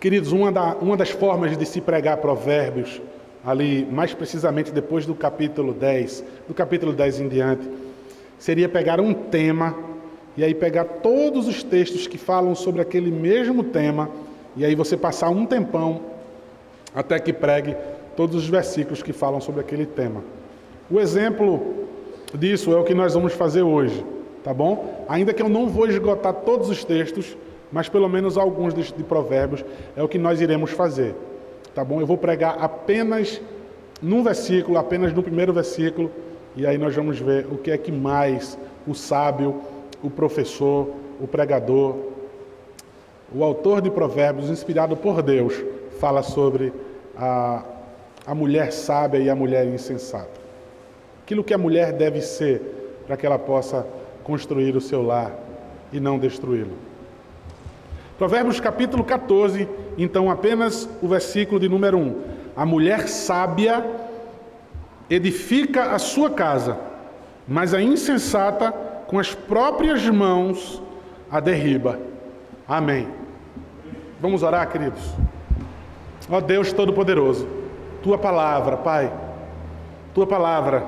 Queridos, uma das formas de se pregar provérbios, ali mais precisamente depois do capítulo 10 em diante, seria pegar um tema e aí pegar todos os textos que falam sobre aquele mesmo tema e aí você passar um tempão até que pregue todos os versículos que falam sobre aquele tema. O exemplo disso é o que nós vamos fazer hoje, tá bom? Ainda que eu não vou esgotar todos os textos, mas pelo menos alguns de provérbios é o que nós iremos fazer, tá bom? Eu vou pregar apenas num versículo, apenas no primeiro versículo, e aí nós vamos ver o que é que mais o sábio, o professor, o pregador, o autor de provérbios, inspirado por Deus, fala sobre a mulher sábia e a mulher insensata. Aquilo que a mulher deve ser para que ela possa construir o seu lar e não destruí-lo. Provérbios capítulo 14, então apenas o versículo de número 1. A mulher sábia edifica a sua casa, mas a insensata com as próprias mãos a derriba. Amém. Vamos orar, queridos? Ó Deus Todo-Poderoso, Tua palavra, Pai, Tua palavra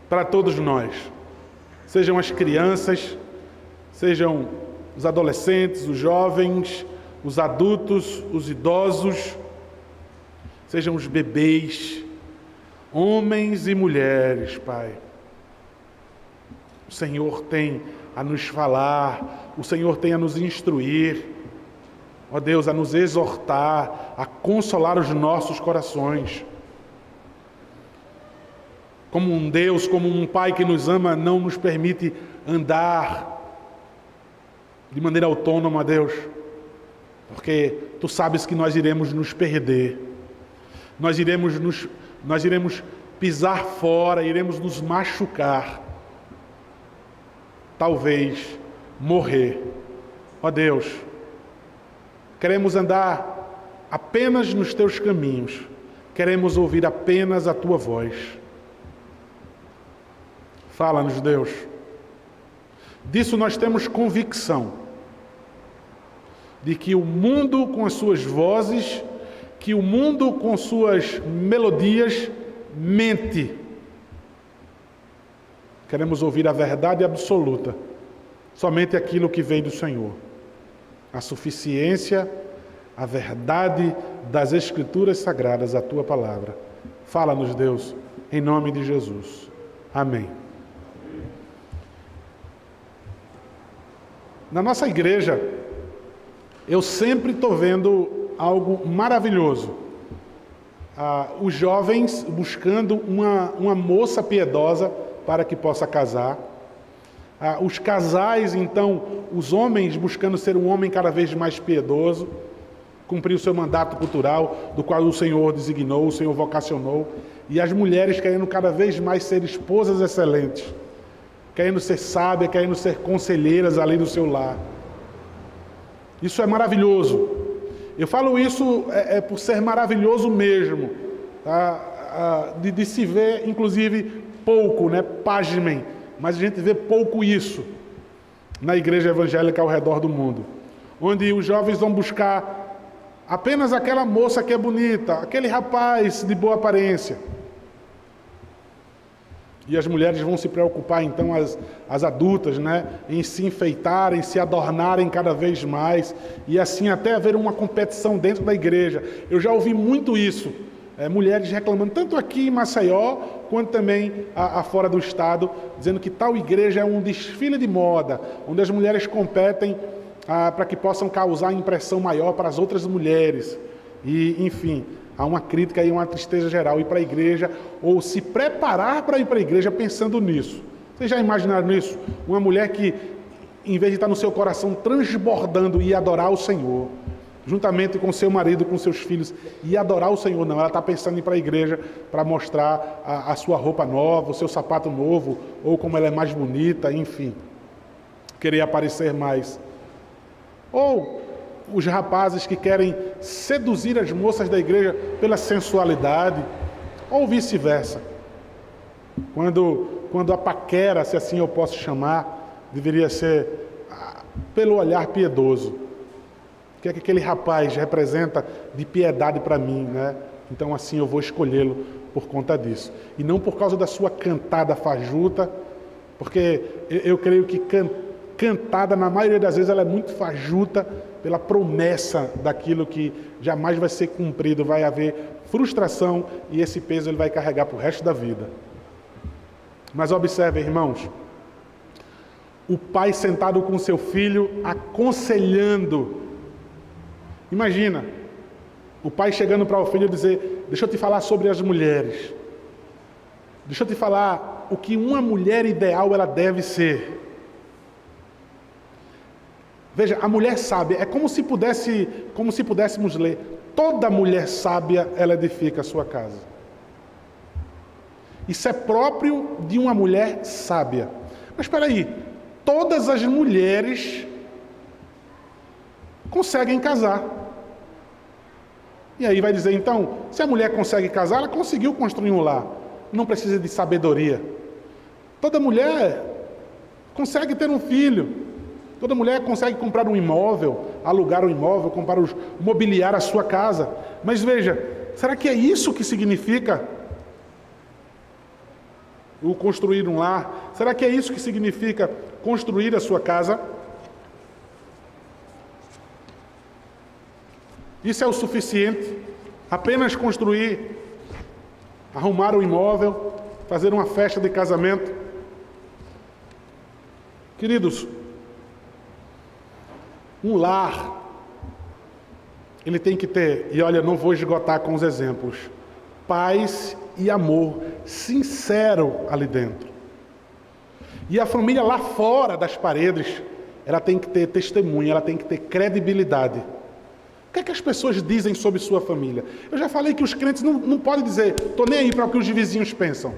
para todos nós, sejam as crianças, sejam os adolescentes, os jovens, os adultos, os idosos, sejam os bebês, homens e mulheres, Pai. O Senhor tem a nos falar, o Senhor tem a nos instruir, ó Deus, a nos exortar, a consolar os nossos corações. Como um Deus, como um Pai que nos ama, não nos permite andar de maneira autônoma, Deus, porque Tu sabes que nós iremos nos perder, nós iremos pisar fora, iremos nos machucar, talvez morrer. Ó Deus, queremos andar apenas nos Teus caminhos, queremos ouvir apenas a Tua voz. Fala-nos, Deus. Disso nós temos convicção, de que o mundo com as suas vozes, que o mundo com suas melodias mente. Queremos ouvir a verdade absoluta, somente aquilo que vem do Senhor. A suficiência, a verdade das Escrituras Sagradas, a Tua palavra. Fala-nos, Deus, em nome de Jesus. Amém. Na nossa igreja, eu sempre estou vendo algo maravilhoso. Os jovens buscando uma moça piedosa para que possa casar. Os casais, então, os homens buscando ser um homem cada vez mais piedoso, cumprir o seu mandato cultural, do qual o Senhor designou, o Senhor vocacionou. E as mulheres querendo cada vez mais ser esposas excelentes, querendo ser sábias, querendo ser conselheiras ali do seu lar. Isso é maravilhoso. Eu falo isso por ser maravilhoso mesmo, tá? De se ver, inclusive, pouco, né? Pasmem, mas a gente vê pouco isso na igreja evangélica ao redor do mundo, onde os jovens vão buscar apenas aquela moça que é bonita, aquele rapaz de boa aparência. E as mulheres vão se preocupar, então, as adultas, né, em se enfeitarem, se adornarem cada vez mais, e assim até haver uma competição dentro da igreja. Eu já ouvi muito isso, mulheres reclamando, tanto aqui em Maceió, quanto também fora do estado, dizendo que tal igreja é um desfile de moda, onde as mulheres competem para que possam causar impressão maior para as outras mulheres. E, enfim, há uma crítica e uma tristeza geral ir para a igreja, ou se preparar para ir para a igreja pensando nisso. Vocês já imaginaram isso? Uma mulher que, em vez de estar no seu coração transbordando e adorar o Senhor, juntamente com seu marido, com seus filhos, e adorar o Senhor, não. Ela está pensando em ir para a igreja para mostrar a sua roupa nova, o seu sapato novo, ou como ela é mais bonita, enfim. Querer aparecer mais. Ou os rapazes que querem seduzir as moças da igreja pela sensualidade, ou vice-versa. Quando a paquera, se assim eu posso chamar, deveria ser pelo olhar piedoso. que é que aquele rapaz representa de piedade para mim, né? Então assim eu vou escolhê-lo por conta disso. E não por causa da sua cantada fajuta, porque eu creio que cantada, na maioria das vezes, ela é muito fajuta pela promessa daquilo que jamais vai ser cumprido, vai haver frustração e esse peso ele vai carregar para o resto da vida. Mas observe, irmãos, o pai sentado com seu filho, aconselhando. Imagina, o pai chegando para o filho e dizer: deixa eu te falar sobre as mulheres. Deixa eu te falar o que uma mulher ideal ela deve ser. Veja, a mulher sábia, é como se pudéssemos ler: toda mulher sábia, ela edifica a sua casa. Isso é próprio de uma mulher sábia. Mas espera aí, todas as mulheres conseguem casar. E aí vai dizer, então, se a mulher consegue casar, ela conseguiu construir um lar. Não precisa de sabedoria. Toda mulher consegue ter um filho. Toda mulher consegue comprar um imóvel, alugar um imóvel, mobiliar a sua casa. Mas veja, será que é isso que significa o construir um lar? Será que é isso que significa construir a sua casa? Isso é o suficiente? Apenas construir, arrumar um imóvel, fazer uma festa de casamento? Queridos, um lar, ele tem que ter, e olha, não vou esgotar com os exemplos, paz e amor sincero ali dentro. E a família lá fora das paredes, ela tem que ter testemunho, ela tem que ter credibilidade. O que é que as pessoas dizem sobre sua família? Eu já falei que os crentes não podem dizer: estou nem aí para o que os vizinhos pensam.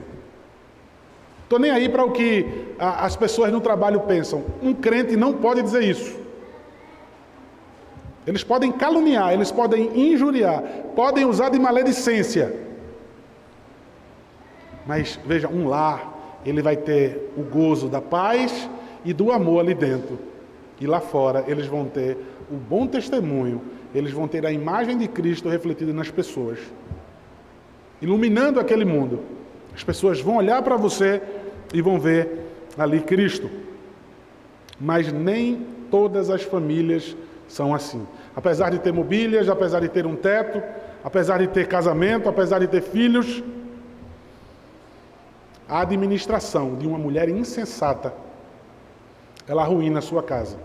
Estou nem aí para o que as pessoas no trabalho pensam. Um crente não pode dizer isso. Eles podem caluniar, eles podem injuriar, podem usar de maledicência. Mas, veja, um lar, ele vai ter o gozo da paz e do amor ali dentro. E lá fora, eles vão ter o bom testemunho, eles vão ter a imagem de Cristo refletida nas pessoas, iluminando aquele mundo. As pessoas vão olhar para você e vão ver ali Cristo. Mas nem todas as famílias são assim. Apesar de ter mobílias, apesar de ter um teto, apesar de ter casamento, apesar de ter filhos, a administração de uma mulher insensata, ela arruína a sua casa.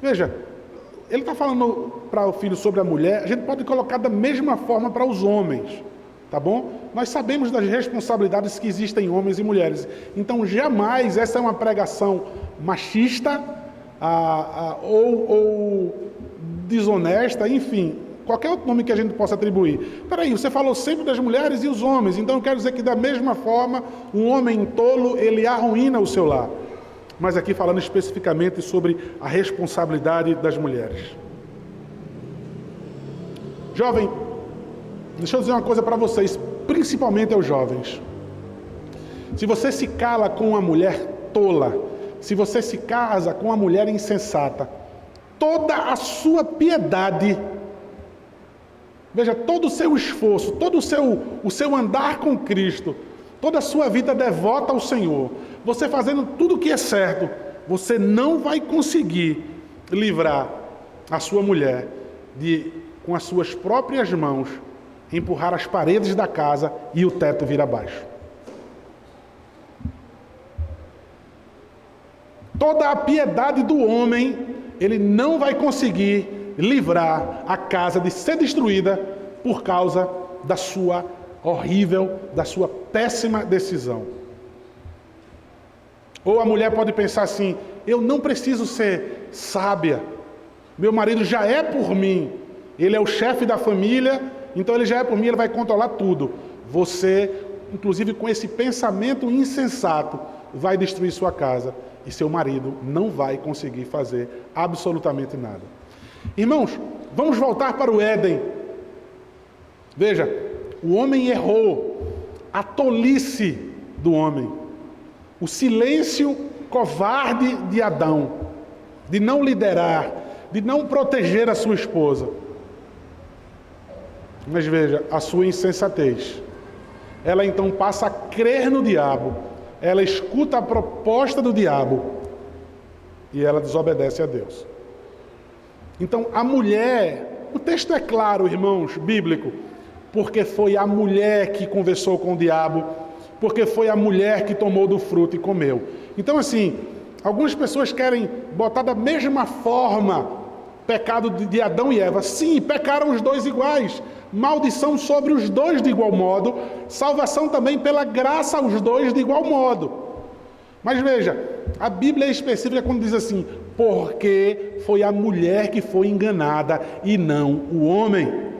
Veja, ele está falando para o filho sobre a mulher, a gente pode colocar da mesma forma para os homens, tá bom? Nós sabemos das responsabilidades que existem em homens e mulheres. Então, jamais essa é uma pregação machista ou desonesta, enfim, qualquer outro nome que a gente possa atribuir. Espera aí, você falou sempre das mulheres e os homens, então eu quero dizer que da mesma forma, um homem tolo, ele arruína o seu lar. Mas aqui falando especificamente sobre a responsabilidade das mulheres. Jovem, deixa eu dizer uma coisa para vocês, principalmente aos jovens. Se você se cala com uma mulher tola, se você se casa com uma mulher insensata, toda a sua piedade, veja, todo o seu esforço, todo o seu andar com Cristo, toda a sua vida devota ao Senhor, você fazendo tudo o que é certo, você não vai conseguir livrar a sua mulher de, com as suas próprias mãos, empurrar as paredes da casa e o teto vir abaixo. Toda a piedade do homem, ele não vai conseguir livrar a casa de ser destruída por causa da sua horrível, da sua péssima decisão. Ou a mulher pode pensar assim: eu não preciso ser sábia, meu marido já é por mim, ele é o chefe da família, então ele já é por mim, ele vai controlar tudo. Você, inclusive com esse pensamento insensato, vai destruir sua casa e seu marido não vai conseguir fazer absolutamente nada. Irmãos, vamos voltar para o Éden. Veja, o homem errou, a tolice do homem, o silêncio covarde de Adão, de não liderar, de não proteger a sua esposa. Mas veja, a sua insensatez. Ela então passa a crer no diabo, ela escuta a proposta do diabo e ela desobedece a Deus. Então a mulher, o texto é claro, irmãos, bíblico, porque foi a mulher que conversou com o diabo, porque foi a mulher que tomou do fruto e comeu. Então assim, algumas pessoas querem botar da mesma forma pecado de Adão e Eva. Sim, pecaram os dois iguais. Maldição sobre os dois de igual modo. Salvação também pela graça aos dois de igual modo. Mas veja, a Bíblia é específica quando diz assim, porque foi a mulher que foi enganada e não o homem.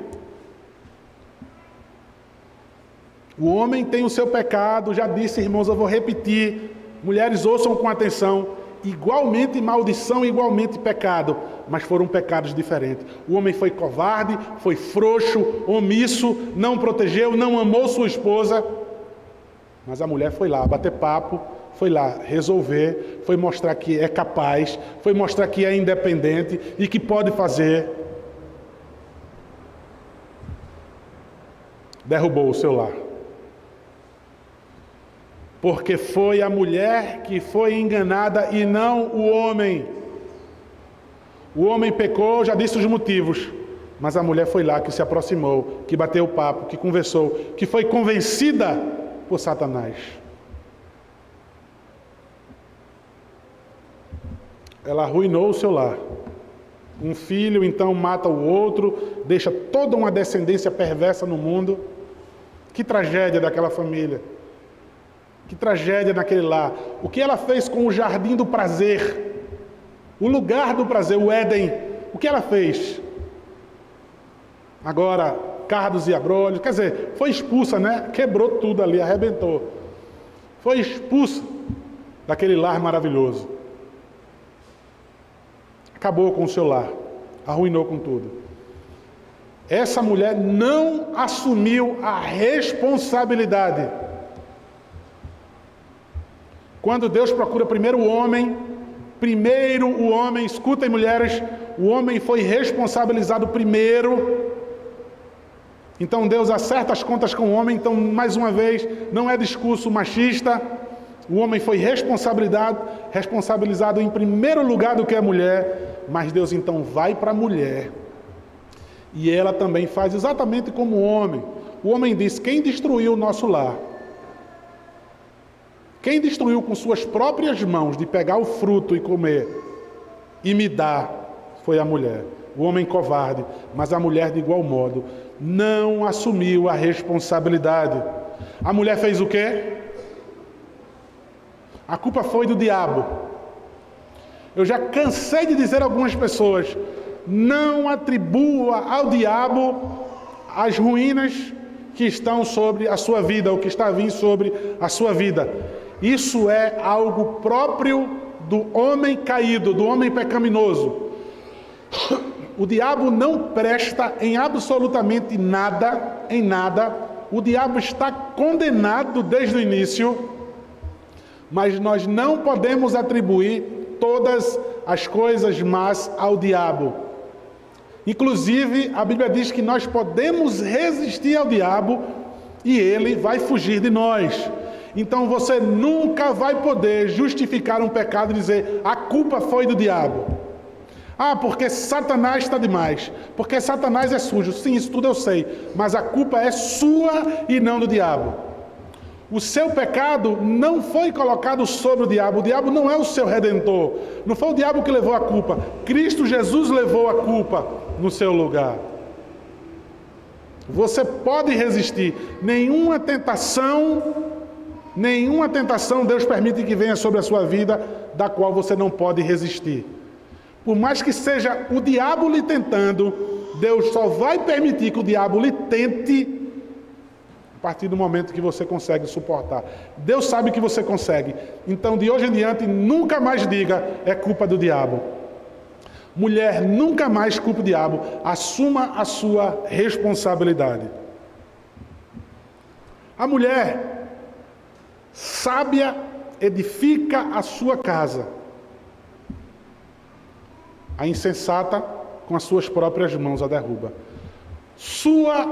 O homem tem o seu pecado, já disse, irmãos, eu vou repetir. Mulheres, ouçam com atenção. Igualmente maldição, igualmente pecado, mas foram pecados diferentes. O homem foi covarde, foi frouxo, omisso, não protegeu, não amou sua esposa, mas a mulher foi lá bater papo, foi lá resolver, foi mostrar que é capaz, foi mostrar que é independente e que pode fazer. Derrubou o seu lar. Porque foi a mulher que foi enganada e não o homem. O homem pecou, já disse os motivos, mas a mulher foi lá que se aproximou, que bateu o papo, que conversou, que foi convencida por Satanás. Ela arruinou o seu lar. Um filho então mata o outro, deixa toda uma descendência perversa no mundo. Que tragédia daquela família. Que tragédia naquele lar. O que ela fez com o jardim do prazer? O lugar do prazer, o Éden. O que ela fez? Agora, cardos e abrolhos. Quer dizer, foi expulsa, né? Quebrou tudo ali, arrebentou. Foi expulsa daquele lar maravilhoso. Acabou com o seu lar. Arruinou com tudo. Essa mulher não assumiu a responsabilidade. Quando Deus procura primeiro o homem, escutem mulheres, o homem foi responsabilizado primeiro. Então Deus acerta as contas com o homem, então mais uma vez, não é discurso machista, o homem foi responsabilizado em primeiro lugar do que a mulher, mas Deus então vai para a mulher, e ela também faz exatamente como o homem. O homem diz, quem destruiu o nosso lar? Quem destruiu com suas próprias mãos de pegar o fruto e comer e me dar foi a mulher. O homem covarde, mas a mulher de igual modo não assumiu a responsabilidade. A mulher fez o quê? A culpa foi do diabo. Eu já cansei de dizer a algumas pessoas, não atribua ao diabo as ruínas que estão sobre a sua vida, ou que está vindo sobre a sua vida. Isso é algo próprio do homem caído, do homem pecaminoso. O diabo não presta em absolutamente nada, em nada. O diabo está condenado desde o início, mas nós não podemos atribuir todas as coisas más ao diabo. Inclusive, a Bíblia diz que nós podemos resistir ao diabo e ele vai fugir de nós. Então você nunca vai poder justificar um pecado e dizer, a culpa foi do diabo. Ah, porque Satanás está demais. Porque Satanás é sujo. Sim, isso tudo eu sei. Mas a culpa é sua e não do diabo. O seu pecado não foi colocado sobre o diabo. O diabo não é o seu redentor. Não foi o diabo que levou a culpa. Cristo Jesus levou a culpa no seu lugar. Você pode resistir. Nenhuma tentação Deus permite que venha sobre a sua vida, da qual você não pode resistir. Por mais que seja o diabo lhe tentando, Deus só vai permitir que o diabo lhe tente a partir do momento que você consegue suportar. Deus sabe que você consegue. Então, de hoje em diante, nunca mais diga, é culpa do diabo. Mulher, nunca mais culpe o diabo. Assuma a sua responsabilidade. A mulher sábia edifica a sua casa. A insensata, com as suas próprias mãos, a derruba. Sua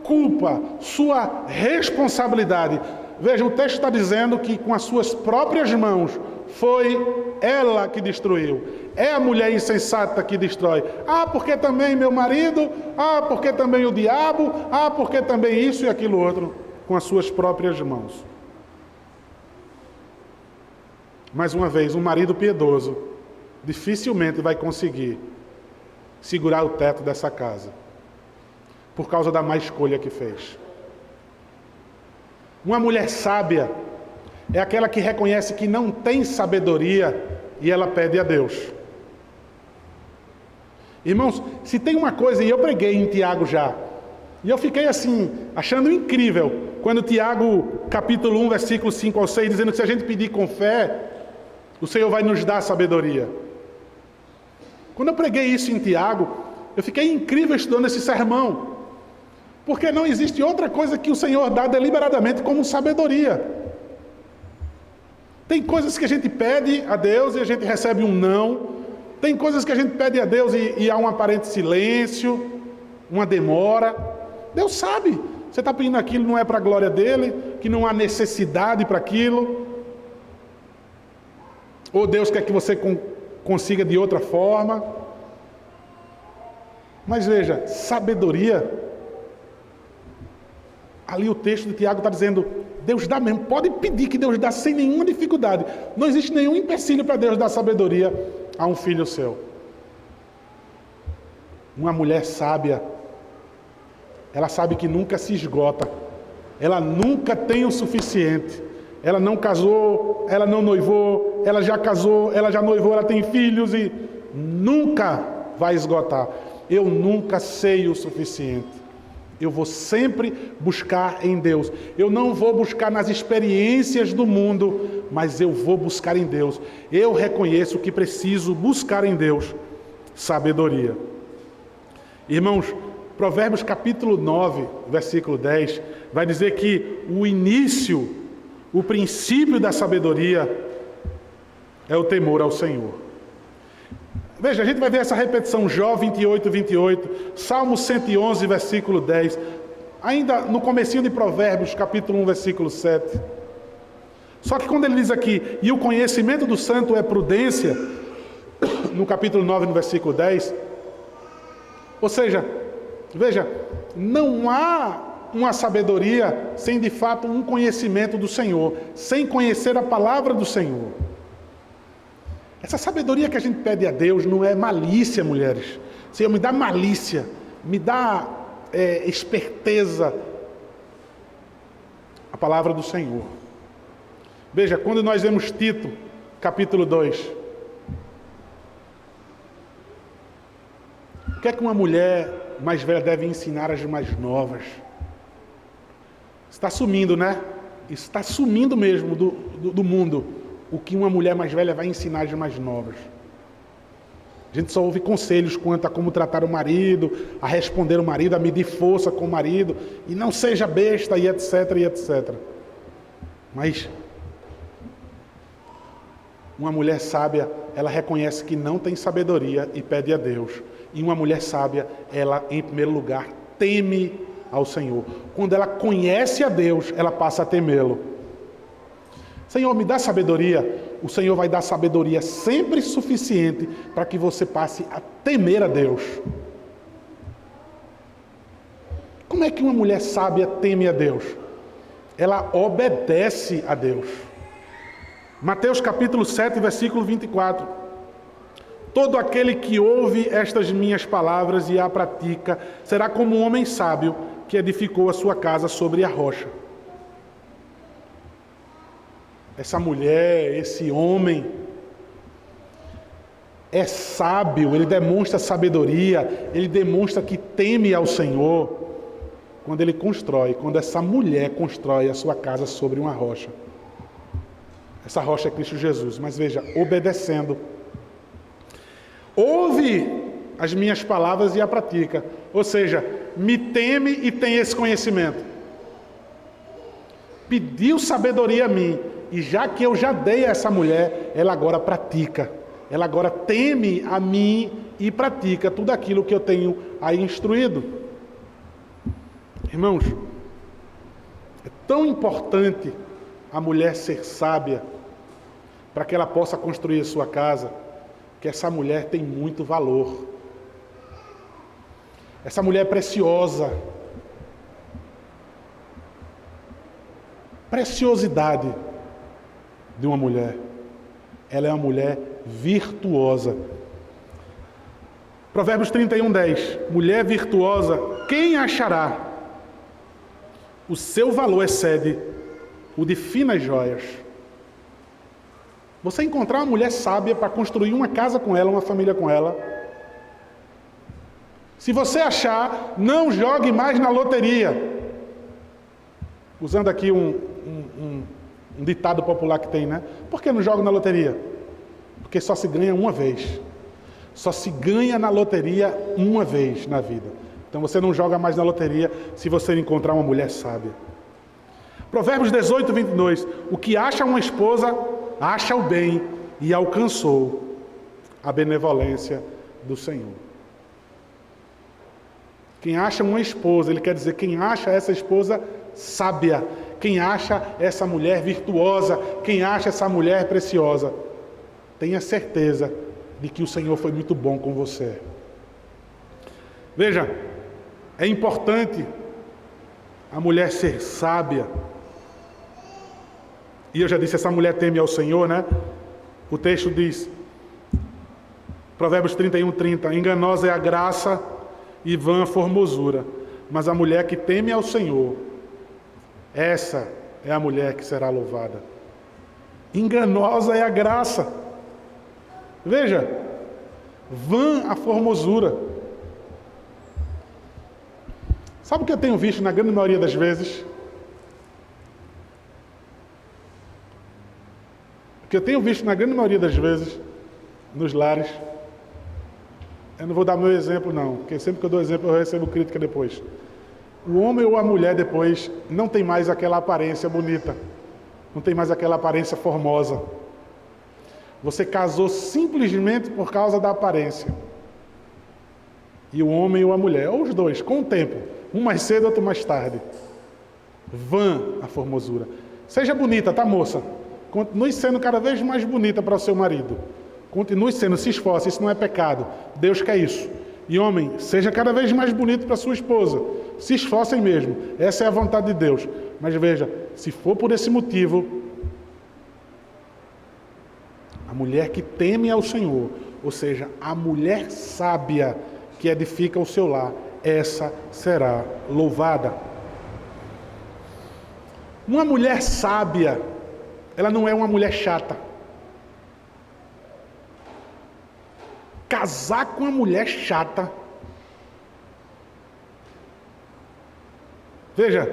culpa, sua responsabilidade. Veja, o texto está dizendo que com as suas próprias mãos foi ela que destruiu. É a mulher insensata que destrói. Ah, porque também meu marido? Ah, porque também o diabo? Ah, porque também isso e aquilo outro? Com as suas próprias mãos. Mais uma vez, um marido piedoso dificilmente vai conseguir segurar o teto dessa casa, por causa da má escolha que fez. Uma mulher sábia é aquela que reconhece que não tem sabedoria e ela pede a Deus. Irmãos, se tem uma coisa, e eu preguei em Tiago já, e eu fiquei assim, achando incrível, quando Tiago, capítulo 1, versículo 5 ao 6, dizendo que se a gente pedir com fé, o Senhor vai nos dar sabedoria. Quando eu preguei isso em Tiago, eu fiquei incrível estudando esse sermão, porque não existe outra coisa que o Senhor dá deliberadamente como sabedoria. Tem coisas que a gente pede a Deus e a gente recebe um não. Tem coisas que a gente pede a Deus e há um aparente silêncio, uma demora. Deus sabe, você está pedindo aquilo, não é para a glória dele, que não há necessidade para aquilo. Ou Deus quer que você consiga de outra forma. Mas veja, sabedoria, ali o texto de Tiago está dizendo, Deus dá mesmo, pode pedir que Deus dá sem nenhuma dificuldade. Não existe nenhum empecilho para Deus dar sabedoria a um filho seu. Uma mulher sábia, ela sabe que nunca se esgota, ela nunca tem o suficiente. Ela não casou, ela não noivou, ela já casou, ela já noivou, ela tem filhos e nunca vai esgotar. Eu nunca sei o suficiente. Eu vou sempre buscar em Deus. Eu não vou buscar nas experiências do mundo, mas eu vou buscar em Deus. Eu reconheço que preciso buscar em Deus sabedoria. Irmãos, Provérbios capítulo 9, versículo 10, vai dizer que o princípio da sabedoria é o temor ao Senhor. Veja, a gente vai ver essa repetição, Jó 28, 28, Salmo 111, versículo 10, ainda no comecinho de Provérbios, capítulo 1, versículo 7. Só que quando ele diz aqui, e o conhecimento do santo é prudência, no capítulo 9, no versículo 10, ou seja, veja, não há uma sabedoria sem de fato um conhecimento do Senhor, sem conhecer a palavra do Senhor. Essa sabedoria que a gente pede a Deus não é malícia, mulheres. Senhor, me dá malícia, me dá esperteza. A palavra do Senhor. Veja, quando nós vemos Tito, capítulo 2, o que é que uma mulher mais velha deve ensinar às mais novas? Está sumindo, né? Está sumindo mesmo do mundo o que uma mulher mais velha vai ensinar às mais novas. A gente só ouve conselhos quanto a como tratar o marido, a responder o marido, a medir força com o marido, e não seja besta, e etc, e etc. Mas uma mulher sábia, ela reconhece que não tem sabedoria e pede a Deus. E uma mulher sábia, ela, em primeiro lugar, teme ao Senhor. Quando ela conhece a Deus, ela passa a temê-lo. Senhor, me dá sabedoria. O Senhor vai dar sabedoria sempre suficiente para que você passe a temer a Deus. Como é que uma mulher sábia teme a Deus? Ela obedece a Deus. Mateus capítulo 7, versículo 24. Todo aquele que ouve estas minhas palavras e a pratica, será como um homem sábio que edificou a sua casa sobre a rocha. Essa mulher, esse homem, é sábio, ele demonstra sabedoria, ele demonstra que teme ao Senhor, quando essa mulher constrói a sua casa sobre uma rocha. Essa rocha é Cristo Jesus, mas veja, obedecendo. Ouve as minhas palavras e a pratica, ou seja, me teme e tem esse conhecimento. Pediu sabedoria a mim, e já que eu já dei a essa mulher, ela agora pratica, ela agora teme a mim e pratica tudo aquilo que eu tenho aí instruído. Irmãos, é tão importante a mulher ser sábia para que ela possa construir a sua casa, que essa mulher tem muito valor. Essa mulher é preciosa. Preciosidade de uma mulher. Ela é uma mulher virtuosa. Provérbios 31:10. Mulher virtuosa, quem achará? O seu valor excede o de finas joias. Você encontrar uma mulher sábia para construir uma casa com ela, uma família com ela. Se você achar, não jogue mais na loteria. Usando aqui um ditado popular que tem, né? Por que não joga na loteria? Porque só se ganha uma vez. Só se ganha na loteria uma vez na vida. Então você não joga mais na loteria se você encontrar uma mulher sábia. Provérbios 18:22. O que acha uma esposa, acha o bem e alcançou a benevolência do Senhor. Quem acha uma esposa, ele quer dizer quem acha essa esposa sábia, quem acha essa mulher virtuosa, quem acha essa mulher preciosa, tenha certeza de que o Senhor foi muito bom com você. Veja, é importante a mulher ser sábia. E eu já disse, essa mulher teme ao Senhor, né? O texto diz, Provérbios 31:30, enganosa é a graça e vã a formosura, mas a mulher que teme ao Senhor, essa é a mulher que será louvada. Enganosa é a graça. Veja, vã a formosura. Sabe o que eu tenho visto na grande maioria das vezes? O que eu tenho visto na grande maioria das vezes nos lares, eu não vou dar meu exemplo não, porque sempre que eu dou exemplo eu recebo crítica depois. O homem ou a mulher depois não tem mais aquela aparência bonita, não tem mais aquela aparência formosa. Você casou simplesmente por causa da aparência. E o homem ou a mulher, ou os dois, com o tempo, um mais cedo, outro mais tarde. Vã a formosura. Seja bonita, tá, moça? Continue sendo cada vez mais bonita para o seu marido. Continue sendo, se esforce, isso não é pecado. Deus quer isso. E homem, seja cada vez mais bonito para sua esposa. Se esforcem mesmo. Essa é a vontade de Deus. Mas veja, se for por esse motivo, a mulher que teme ao Senhor, ou seja, a mulher sábia que edifica o seu lar, essa será louvada. Uma mulher sábia, ela não é uma mulher chata. Casar com uma mulher chata. Veja,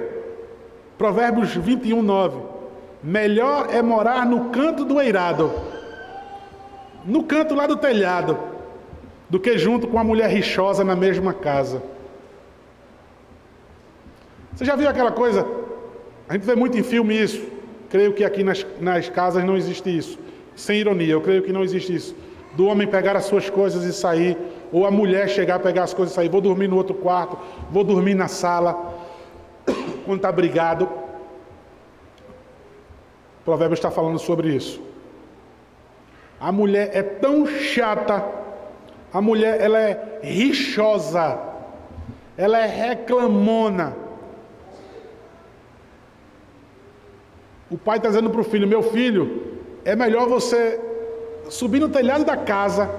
Provérbios 21:9. Melhor é morar no canto do eirado, no canto lá do telhado, do que junto com a mulher rixosa na mesma casa. Você já viu aquela coisa? A gente vê muito em filme isso. Creio que aqui nas casas não existe isso. Sem ironia, eu creio que não existe isso. Do homem pegar as suas coisas e sair, ou a mulher chegar, pegar as coisas e sair. Vou dormir no outro quarto, vou dormir na sala, quando está brigado. O provérbio está falando sobre isso. A mulher é tão chata, a mulher ela é rixosa, ela é reclamona. O pai está dizendo para o filho, meu filho, é melhor você subir no telhado da casa,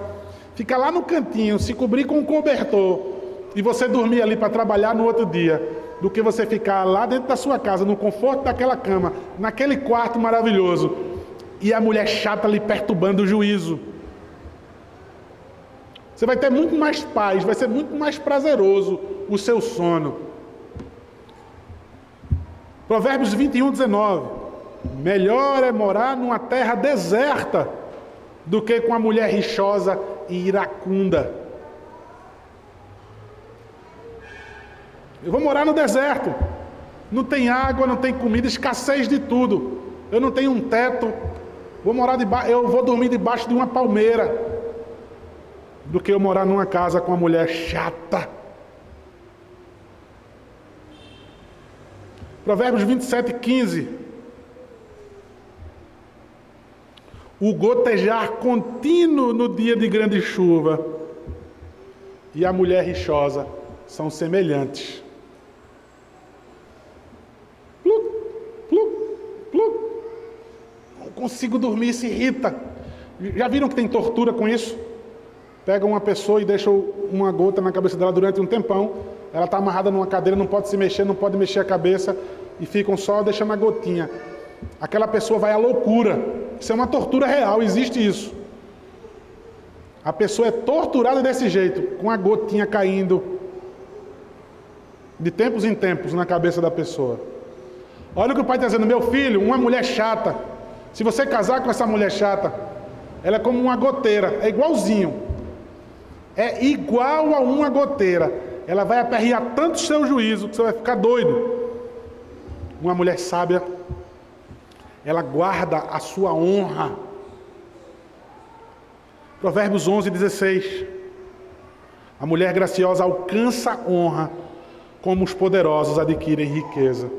ficar lá no cantinho, se cobrir com um cobertor e você dormir ali para trabalhar no outro dia, do que você ficar lá dentro da sua casa, no conforto daquela cama, naquele quarto maravilhoso, e a mulher chata lhe perturbando o juízo. Você vai ter muito mais paz, vai ser muito mais prazeroso o seu sono. Provérbios 21:19. Melhor é morar numa terra deserta do que com a mulher rixosa e iracunda. Eu vou morar no deserto. Não tem água, não tem comida, escassez de tudo. Eu não tenho um teto. Eu vou dormir debaixo de uma palmeira. do que eu morar numa casa com uma mulher chata. Provérbios 27:15. O gotejar contínuo no dia de grande chuva e a mulher rixosa são semelhantes. Pluc, pluc, pluc. Não consigo dormir, se irrita. Já viram que tem tortura com isso? Pega uma pessoa e deixa uma gota na cabeça dela durante um tempão. Ela está amarrada numa cadeira, não pode se mexer, não pode mexer a cabeça e ficam só deixando a gotinha. Aquela pessoa vai à loucura. Isso é uma tortura real, existe isso. A pessoa é torturada desse jeito, com a gotinha caindo de tempos em tempos na cabeça da pessoa. Olha o que o pai está dizendo: meu filho, uma mulher chata, se você casar com essa mulher chata, ela é como uma goteira, é igualzinho. É igual a uma goteira. Ela vai aperrear tanto o seu juízo que você vai ficar doido. Uma mulher sábia, ela guarda a sua honra. Provérbios 11:16. A mulher graciosa alcança honra, como os poderosos adquirem riqueza.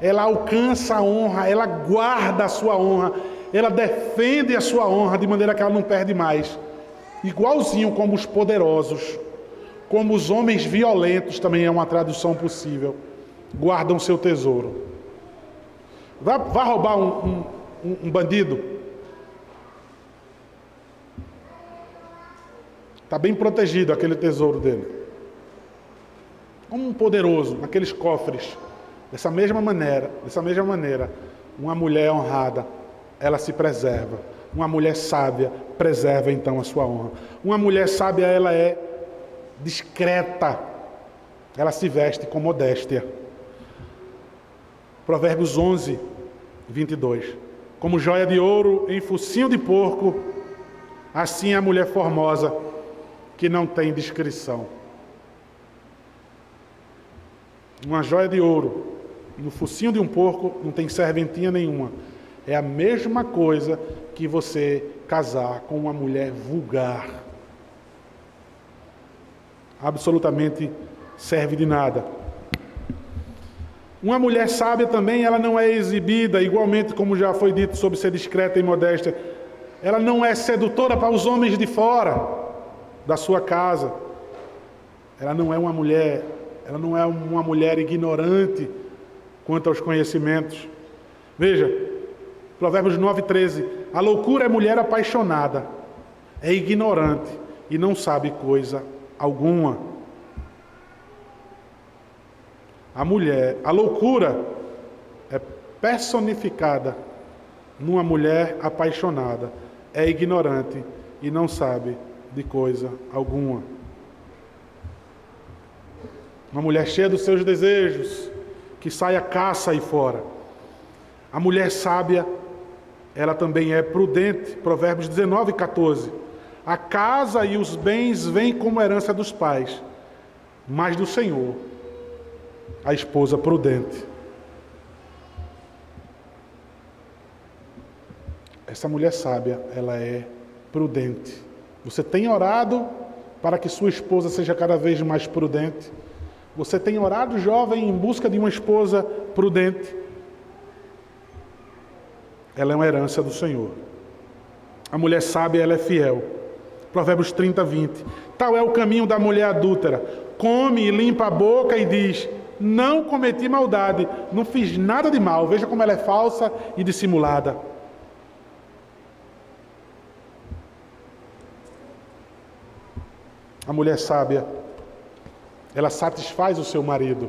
Ela alcança a honra, ela guarda a sua honra, ela defende a sua honra de maneira que ela não perde mais. Igualzinho como os poderosos, como os homens violentos, também é uma tradução possível, guardam seu tesouro. Vai roubar um bandido? Está bem protegido aquele tesouro dele. Como um poderoso, naqueles cofres. Dessa mesma maneira, uma mulher honrada, ela se preserva. Uma mulher sábia preserva então a sua honra. Uma mulher sábia, ela é discreta. Ela se veste com modéstia. Provérbios 11:22. Como joia de ouro em focinho de porco, assim é a mulher formosa que não tem discrição. Uma joia de ouro no focinho de um porco não tem serventinha nenhuma. É a mesma coisa que você casar com uma mulher vulgar. Absolutamente serve de nada. Uma mulher sábia também, ela não é exibida, igualmente como já foi dito sobre ser discreta e modesta. Ela não é sedutora para os homens de fora da sua casa. Ela não é uma mulher ignorante quanto aos conhecimentos. Veja, Provérbios 9:13. A loucura é mulher apaixonada, é ignorante e não sabe coisa alguma. A loucura é personificada numa mulher apaixonada, é ignorante e não sabe de coisa alguma. Uma mulher cheia dos seus desejos, que sai à caça aí fora. A mulher sábia, ela também é prudente. Provérbios 19:14. A casa e os bens vêm como herança dos pais, mas do Senhor a esposa prudente. Essa mulher sábia, ela é prudente. Você tem orado para que sua esposa seja cada vez mais prudente? Você tem orado, jovem, em busca de uma esposa prudente? Ela é uma herança do Senhor. A mulher sábia, ela é fiel. Provérbios 30:20. Tal é o caminho da mulher adúltera. Come e limpa a boca e diz: não cometi maldade, não fiz nada de mal. Veja como ela é falsa e dissimulada. A mulher sábia, ela satisfaz o seu marido.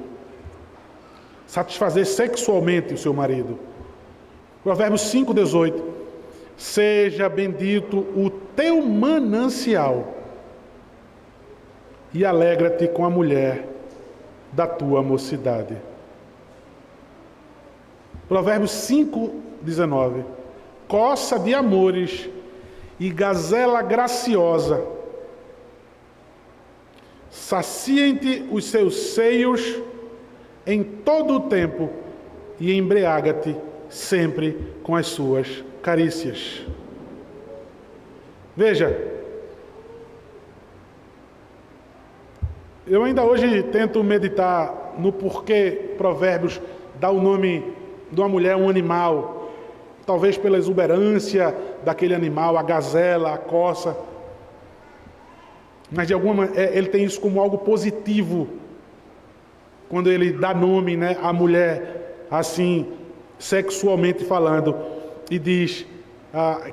Satisfazer sexualmente o seu marido. Provérbios 5:18. Seja bendito o teu manancial e alegra-te com a mulher da tua mocidade. Provérbios 5:19. Coça de amores e gazela graciosa, saciem-te os seus seios em todo o tempo e embriaga-te sempre com as suas carícias. Veja, Eu ainda hoje tento meditar no porquê Provérbios dá o nome de uma mulher a um animal, talvez pela exuberância daquele animal, a gazela, a corça, mas de alguma maneira ele tem isso como algo positivo, quando ele dá nome, né, à mulher, assim, sexualmente falando, e diz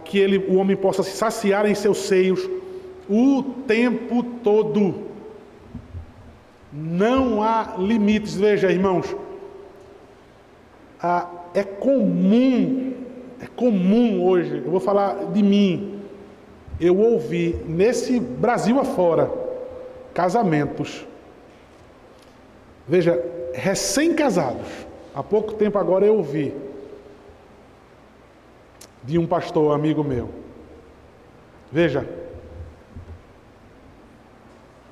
que o homem possa se saciar em seus seios o tempo todo. Não há limites. Veja, irmãos, é comum hoje, eu vou falar de mim, eu ouvi nesse Brasil afora, casamentos, veja, recém-casados, há pouco tempo agora eu ouvi de um pastor amigo meu, veja,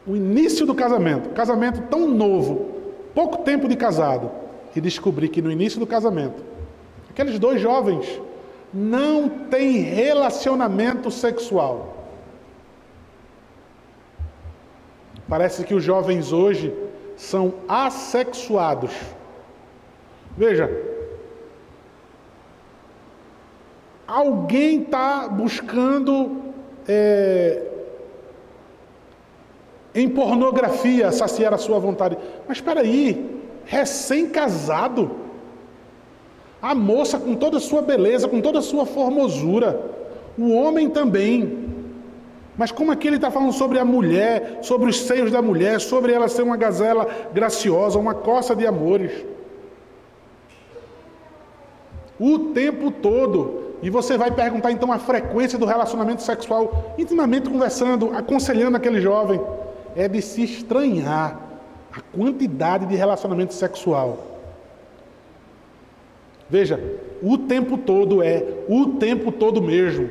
o início do casamento tão novo, pouco tempo de casado, e descobri que no início do casamento, aqueles dois jovens não têm relacionamento sexual. Parece que os jovens hoje são assexuados. Veja, alguém está buscando em pornografia saciar a sua vontade. Mas espera aí, recém-casado, a moça com toda a sua beleza, com toda a sua formosura, o homem também. Mas como aqui ele está falando sobre a mulher, sobre os seios da mulher, sobre ela ser uma gazela graciosa, uma corça de amores. O tempo todo. E você vai perguntar então a frequência do relacionamento sexual, intimamente conversando, aconselhando aquele jovem. É de se estranhar a quantidade de relacionamento sexual. Veja, o tempo todo mesmo.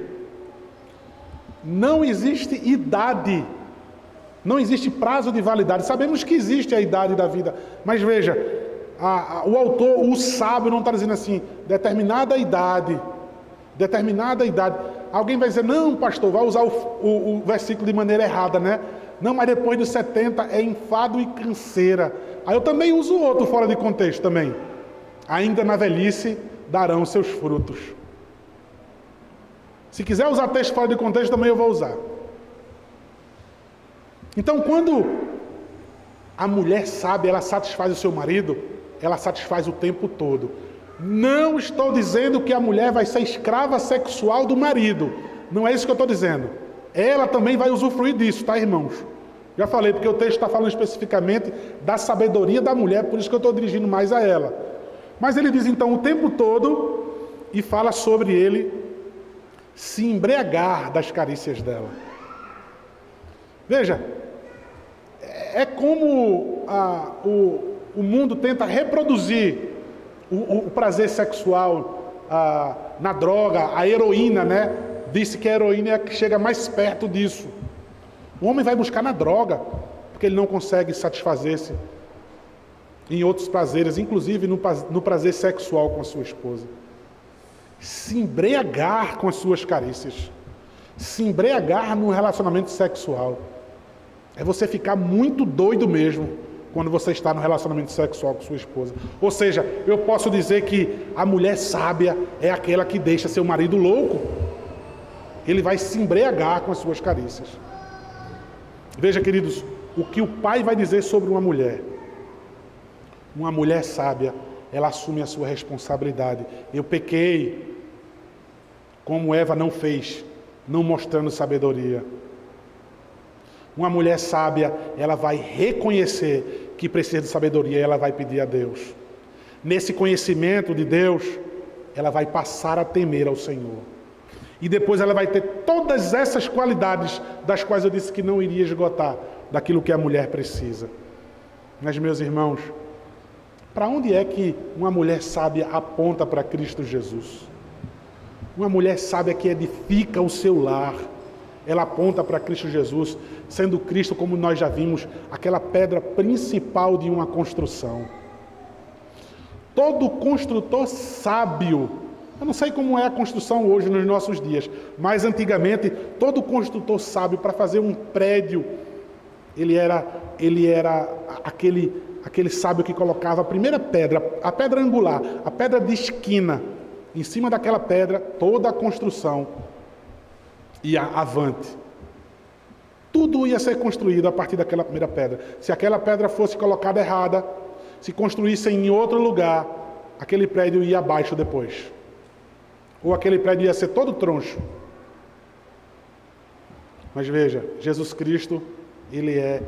Não existe idade, não existe prazo de validade. Sabemos que existe a idade da vida, mas veja, o autor, o sábio não está dizendo assim, determinada idade. Alguém vai dizer, não, pastor, vai usar o versículo de maneira errada, né? Não, mas depois dos 70 é enfado e canseira. Aí eu também uso outro fora de contexto também. Ainda na velhice darão seus frutos. Se quiser usar texto fora de contexto, também eu vou usar. Então, quando a mulher sabe, ela satisfaz o seu marido, ela satisfaz o tempo todo. Não estou dizendo que a mulher vai ser escrava sexual do marido. Não é isso que eu estou dizendo. Ela também vai usufruir disso, tá, irmãos? Já falei, porque o texto está falando especificamente da sabedoria da mulher, por isso que eu estou dirigindo mais a ela. Mas ele diz então o tempo todo, e fala sobre ele se embriagar das carícias dela. Veja, é como o mundo tenta reproduzir o prazer sexual na droga, a heroína, né? Disse que a heroína é a que chega mais perto disso. O homem vai buscar na droga, porque ele não consegue satisfazer-se em outros prazeres, inclusive no prazer sexual com a sua esposa. Se embriagar com as suas carícias. Se embriagar no relacionamento sexual. É você ficar muito doido mesmo quando você está no relacionamento sexual com sua esposa. Ou seja, eu posso dizer que a mulher sábia é aquela que deixa seu marido louco. Ele vai se embriagar com as suas carícias. Veja, queridos, o que o pai vai dizer sobre uma mulher. Uma mulher sábia, ela assume a sua responsabilidade. Eu pequei, como Eva não fez, não mostrando sabedoria. Uma mulher sábia, ela vai reconhecer que precisa de sabedoria e ela vai pedir a Deus. Nesse conhecimento de Deus, ela vai passar a temer ao Senhor. E depois ela vai ter todas essas qualidades das quais eu disse que não iria esgotar, daquilo que a mulher precisa. Mas, meus irmãos, para onde é que uma mulher sábia aponta para Cristo Jesus? Uma mulher sábia que edifica o seu lar, ela aponta para Cristo Jesus, sendo Cristo, como nós já vimos, aquela pedra principal de uma construção. Todo construtor sábio, eu não sei como é a construção hoje nos nossos dias, mas antigamente todo construtor sábio, para fazer um prédio Ele era aquele sábio que colocava a primeira pedra, a pedra angular, a pedra de esquina. Em cima daquela pedra, toda a construção ia avante. Tudo ia ser construído a partir daquela primeira pedra. Se aquela pedra fosse colocada errada, se construísse em outro lugar, aquele prédio ia abaixo depois. Ou aquele prédio ia ser todo troncho. Mas veja, Jesus Cristo, Ele é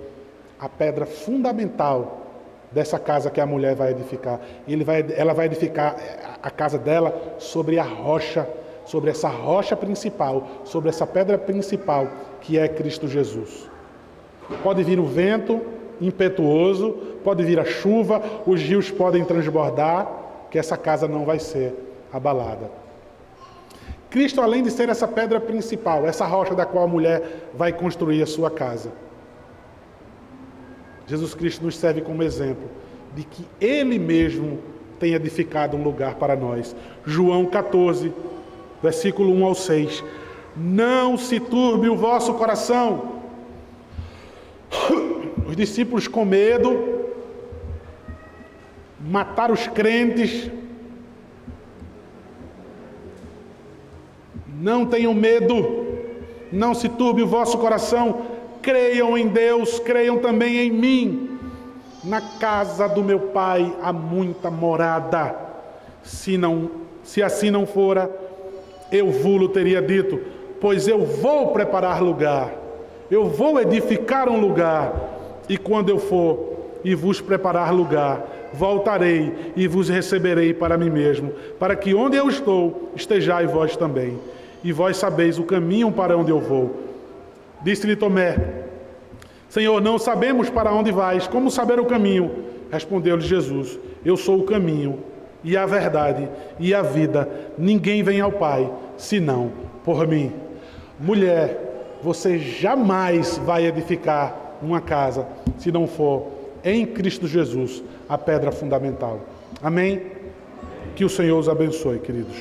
a pedra fundamental dessa casa que a mulher vai edificar. Ela vai edificar a casa dela sobre a rocha, sobre essa rocha principal, sobre essa pedra principal que é Cristo Jesus. Pode vir o vento impetuoso, pode vir a chuva, os rios podem transbordar, que essa casa não vai ser abalada. Cristo, além de ser essa pedra principal, essa rocha da qual a mulher vai construir a sua casa, Jesus Cristo nos serve como exemplo de que Ele mesmo tem edificado um lugar para nós. João 14, versículo 1 ao 6. Não se turbe o vosso coração. Os discípulos com medo, mataram os crentes. Não tenham medo, não se turbe o vosso coração, creiam em Deus, creiam também em mim. Na casa do meu Pai há muita morada. Se assim não fora, eu vou-lo teria dito, pois eu vou preparar lugar, eu vou edificar um lugar, e quando eu for e vos preparar lugar, voltarei e vos receberei para mim mesmo, para que onde eu estou, estejais vós também. E vós sabeis o caminho para onde eu vou. Disse-lhe Tomé: Senhor, não sabemos para onde vais, como saber o caminho? Respondeu-lhe Jesus: Eu sou o caminho, e a verdade, e a vida. Ninguém vem ao Pai, senão por mim. Mulher, você jamais vai edificar uma casa, se não for em Cristo Jesus, a pedra fundamental. Amém? Que o Senhor os abençoe, queridos.